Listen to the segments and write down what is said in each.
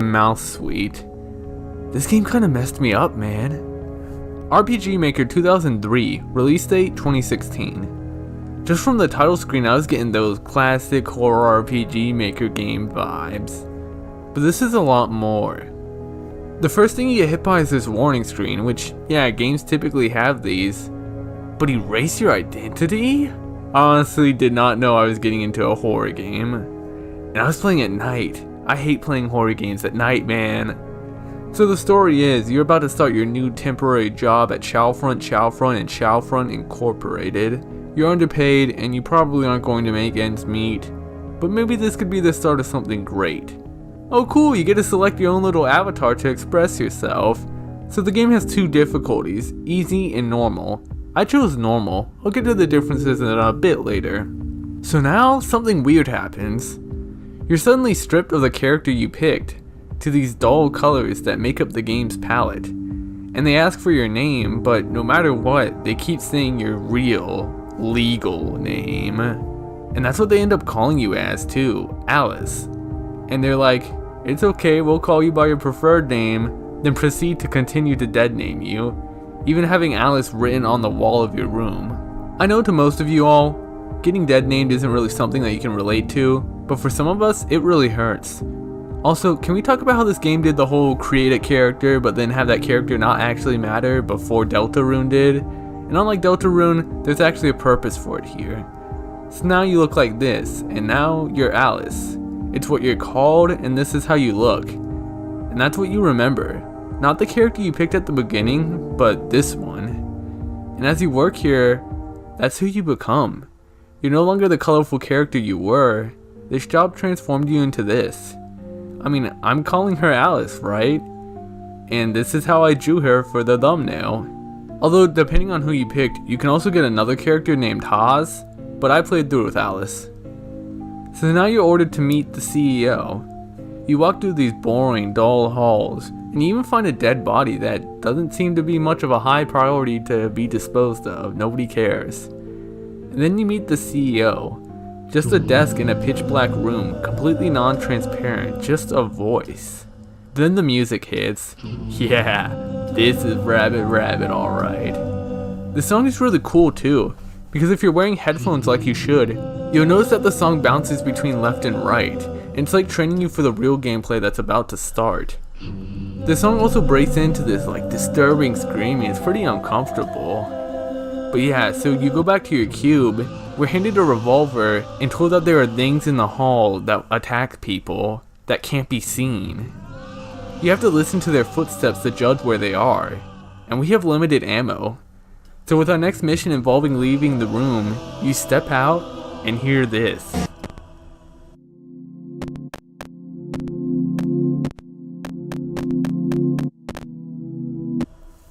mouse sweet. This game kinda messed me up, man. RPG Maker 2003, release date 2016. Just from the title screen I was getting those classic horror RPG Maker game vibes. But this is a lot more. The first thing you get hit by is this warning screen, which, yeah, games typically have these. But erase your identity? I honestly did not know I was getting into a horror game. And I was playing at night. I hate playing horror games at night, man. So the story is, you're about to start your new temporary job at Chowfront Incorporated. You're underpaid, and you probably aren't going to make ends meet. But maybe this could be the start of something great. Oh cool, you get to select your own little avatar to express yourself. So the game has two difficulties, easy and normal. I chose normal. I'll get to the differences in a bit later. So now, something weird happens. You're suddenly stripped of the character you picked to these dull colors that make up the game's palette. And they ask for your name, but no matter what, they keep saying your real, legal name. And that's what they end up calling you as too, Alice. And they're like, it's okay, we'll call you by your preferred name, then proceed to continue to dead name you, even having Alice written on the wall of your room. I know to most of you all, getting dead named isn't really something that you can relate to, but for some of us, it really hurts. Also, can we talk about how this game did the whole create a character but then have that character not actually matter before Deltarune did? And unlike Deltarune, there's actually a purpose for it here. So now you look like this, and now you're Alice. It's what you're called, and this is how you look. And that's what you remember. Not the character you picked at the beginning, but this one. And as you work here, that's who you become. You're no longer the colorful character you were. This job transformed you into this. I mean, I'm calling her Alice, right? And this is how I drew her for the thumbnail. Although, depending on who you picked, you can also get another character named Haas, but I played through with Alice. So now you're ordered to meet the CEO. You walk through these boring, dull halls, and you even find a dead body that doesn't seem to be much of a high priority to be disposed of. Nobody cares. And then you meet the CEO. Just a desk in a pitch black room, completely non-transparent, just a voice. Then the music hits. Yeah, this is Rabbit Rabbit alright. The song is really cool too, because if you're wearing headphones like you should, you'll notice that the song bounces between left and right, and it's like training you for the real gameplay that's about to start. The song also breaks into this like disturbing screaming. It's pretty uncomfortable. But yeah, so you go back to your cube, we're handed a revolver and told that there are things in the hall that attack people that can't be seen. You have to listen to their footsteps to judge where they are, and we have limited ammo. So with our next mission involving leaving the room, you step out and hear this.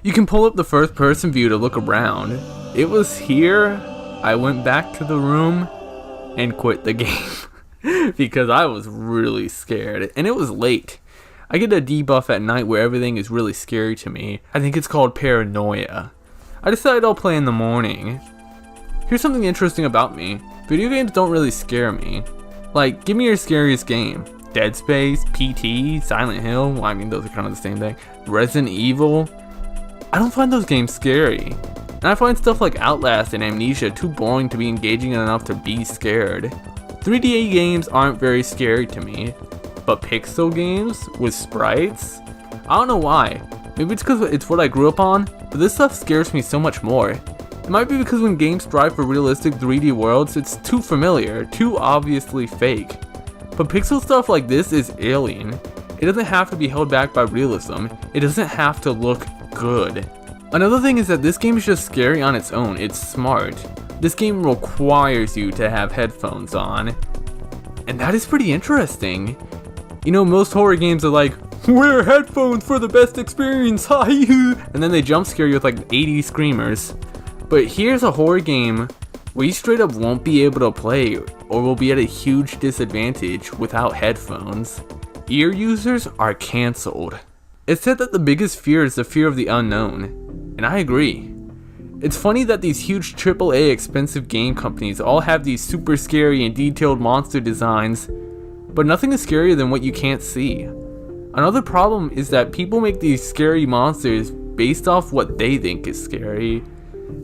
You can pull up the first person view to look around. It was here. I went back to the room and quit the game because I was really scared, and it was late. I get a debuff at night where everything is really scary to me. I think it's called paranoia. I decided I'll play in the morning. Here's something interesting about me. Video games don't really scare me. Like, give me your scariest game. Dead Space, PT, Silent Hill, well, I mean those are kind of the same thing. Resident Evil. I don't find those games scary. And I find stuff like Outlast and Amnesia too boring to be engaging enough to be scared. 3D games aren't very scary to me, but pixel games with sprites? I don't know why. Maybe it's because it's what I grew up on, but this stuff scares me so much more. It might be because when games strive for realistic 3D worlds, it's too familiar, too obviously fake. But pixel stuff like this is alien. It doesn't have to be held back by realism. It doesn't have to look good. Another thing is that this game is just scary on its own. It's smart. This game requires you to have headphones on. And that is pretty interesting. You know, most horror games are like, wear headphones for the best experience, and then they jump scare you with like 80 screamers. But here's a horror game where you straight up won't be able to play or will be at a huge disadvantage without headphones. Ear users are cancelled. It's said that the biggest fear is the fear of the unknown. And I agree. It's funny that these huge AAA expensive game companies all have these super scary and detailed monster designs, but nothing is scarier than what you can't see. Another problem is that people make these scary monsters based off what they think is scary.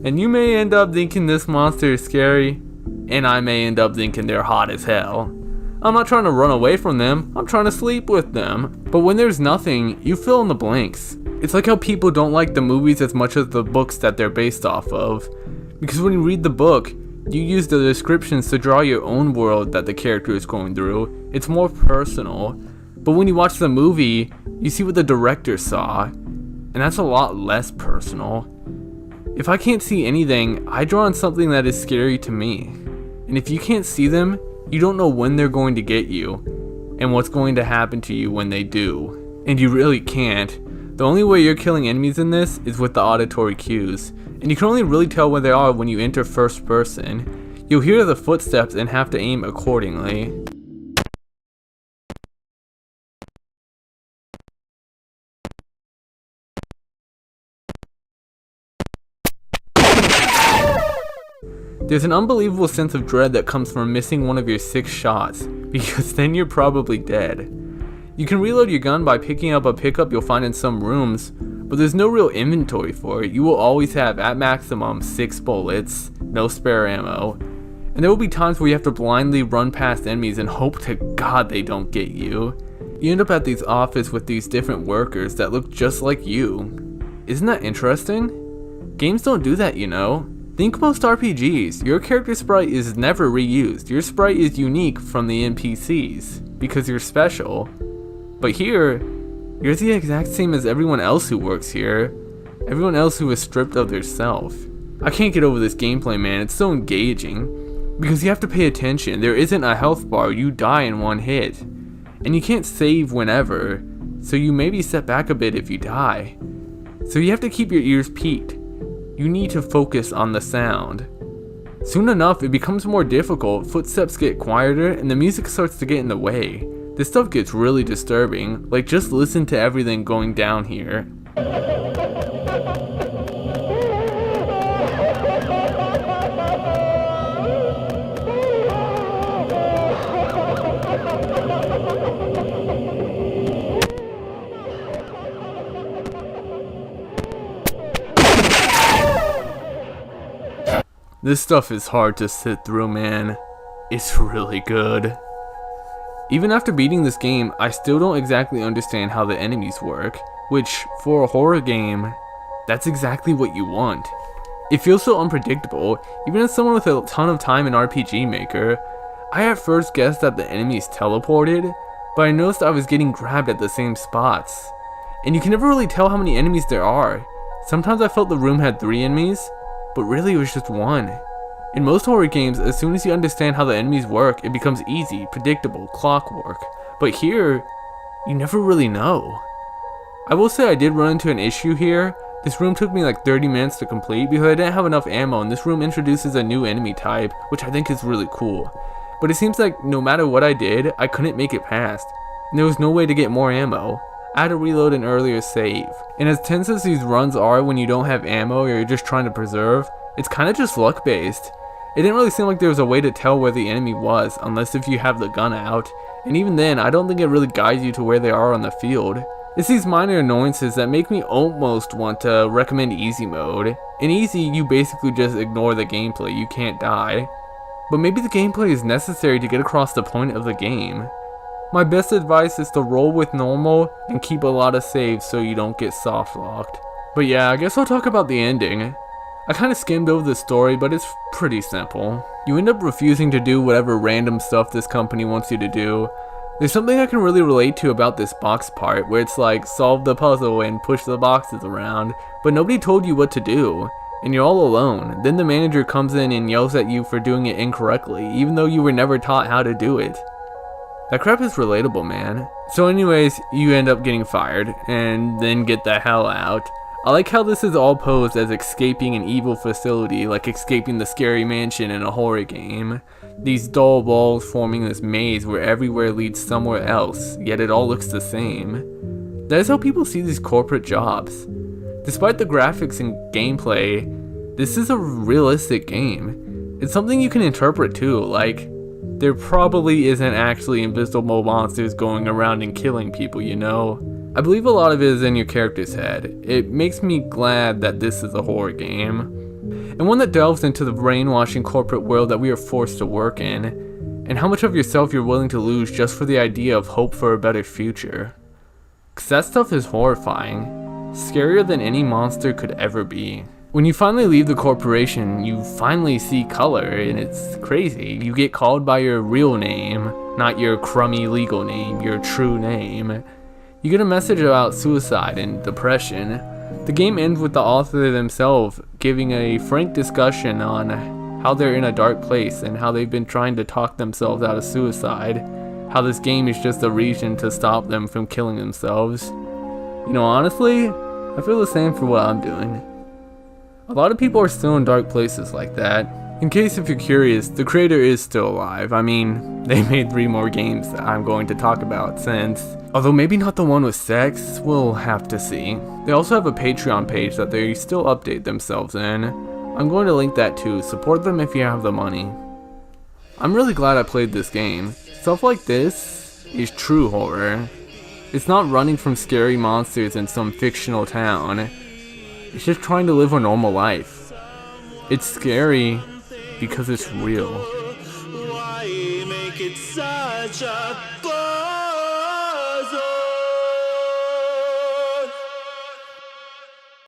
And you may end up thinking this monster is scary, and I may end up thinking they're hot as hell. I'm not trying to run away from them, I'm trying to sleep with them. But when there's nothing, you fill in the blanks. It's like how people don't like the movies as much as the books that they're based off of. Because when you read the book, you use the descriptions to draw your own world that the character is going through. It's more personal. But when you watch the movie, you see what the director saw, and that's a lot less personal. If I can't see anything, I draw on something that is scary to me. And if you can't see them, you don't know when they're going to get you, and what's going to happen to you when they do. And you really can't. The only way you're killing enemies in this is with the auditory cues, and you can only really tell where they are when you enter first person. You'll hear the footsteps and have to aim accordingly. There's an unbelievable sense of dread that comes from missing one of your 6 shots, because then you're probably dead. You can reload your gun by picking up a pickup you'll find in some rooms, but there's no real inventory for it. You will always have, at maximum, 6 bullets, no spare ammo, and there will be times where you have to blindly run past enemies and hope to God they don't get you. You end up at these offices with these different workers that look just like you. Isn't that interesting? Games don't do that, you know. Think most RPGs, your character sprite is never reused. Your sprite is unique from the NPCs, because you're special. But here, you're the exact same as everyone else who works here. Everyone else who is stripped of their self. I can't get over this gameplay, man. It's so engaging. Because you have to pay attention. There isn't a health bar. You die in one hit. And you can't save whenever. So you maybe step back a bit if you die. So you have to keep your ears peaked. You need to focus on the sound. Soon enough, it becomes more difficult, footsteps get quieter, and the music starts to get in the way. This stuff gets really disturbing, like just listen to everything going down here. This stuff is hard to sit through, man. It's really good. Even after beating this game, I still don't exactly understand how the enemies work, which, for a horror game, that's exactly what you want. It feels so unpredictable, even as someone with a ton of time in RPG Maker. I at first guessed that the enemies teleported, but I noticed I was getting grabbed at the same spots. And you can never really tell how many enemies there are. Sometimes I felt the room had 3 enemies, but really it was just 1. In most horror games, as soon as you understand how the enemies work, it becomes easy, predictable, clockwork. But here, you never really know. I will say I did run into an issue here. This room took me like 30 minutes to complete because I didn't have enough ammo, and this room introduces a new enemy type, which I think is really cool. But it seems like no matter what I did, I couldn't make it past, and there was no way to get more ammo. I had to reload an earlier save. And as tense as these runs are when you don't have ammo or you're just trying to preserve, it's kinda just luck based. It didn't really seem like there was a way to tell where the enemy was, unless if you have the gun out, and even then, I don't think it really guides you to where they are on the field. It's these minor annoyances that make me almost want to recommend easy mode. In easy, you basically just ignore the gameplay, you can't die. But maybe the gameplay is necessary to get across the point of the game. My best advice is to roll with normal and keep a lot of saves so you don't get soft locked. But yeah, I guess I'll talk about the ending. I kinda skimmed over the story, but it's pretty simple. You end up refusing to do whatever random stuff this company wants you to do. There's something I can really relate to about this box part, where it's like, solve the puzzle and push the boxes around, but nobody told you what to do, and you're all alone. Then the manager comes in and yells at you for doing it incorrectly, even though you were never taught how to do it. That crap is relatable, man. So anyways, you end up getting fired, and then get the hell out. I like how this is all posed as escaping an evil facility, like escaping the scary mansion in a horror game. These dull balls forming this maze where everywhere leads somewhere else, yet it all looks the same. That is how people see these corporate jobs. Despite the graphics and gameplay, this is a realistic game. It's something you can interpret too, like, there probably isn't actually invisible monsters going around and killing people, you know? I believe a lot of it is in your character's head. It makes me glad that this is a horror game, and one that delves into the brainwashing corporate world that we are forced to work in, and how much of yourself you're willing to lose just for the idea of hope for a better future. 'Cause that stuff is horrifying, scarier than any monster could ever be. When you finally leave the corporation, you finally see color, and it's crazy. You get called by your real name, not your crummy legal name, your true name. You get a message about suicide and depression. The game ends with the author themselves giving a frank discussion on how they're in a dark place and how they've been trying to talk themselves out of suicide. How this game is just a reason to stop them from killing themselves. You know, honestly, I feel the same for what I'm doing. A lot of people are still in dark places like that. In case if you're curious, the creator is still alive. I mean, they made 3 more games that I'm going to talk about since. Although maybe not the one with sex, we'll have to see. They also have a Patreon page that they still update themselves in. I'm going to link that too. Support them if you have the money. I'm really glad I played this game. Stuff like this is true horror. It's not running from scary monsters in some fictional town. It's just trying to live a normal life. It's scary because it's real. Why make it such a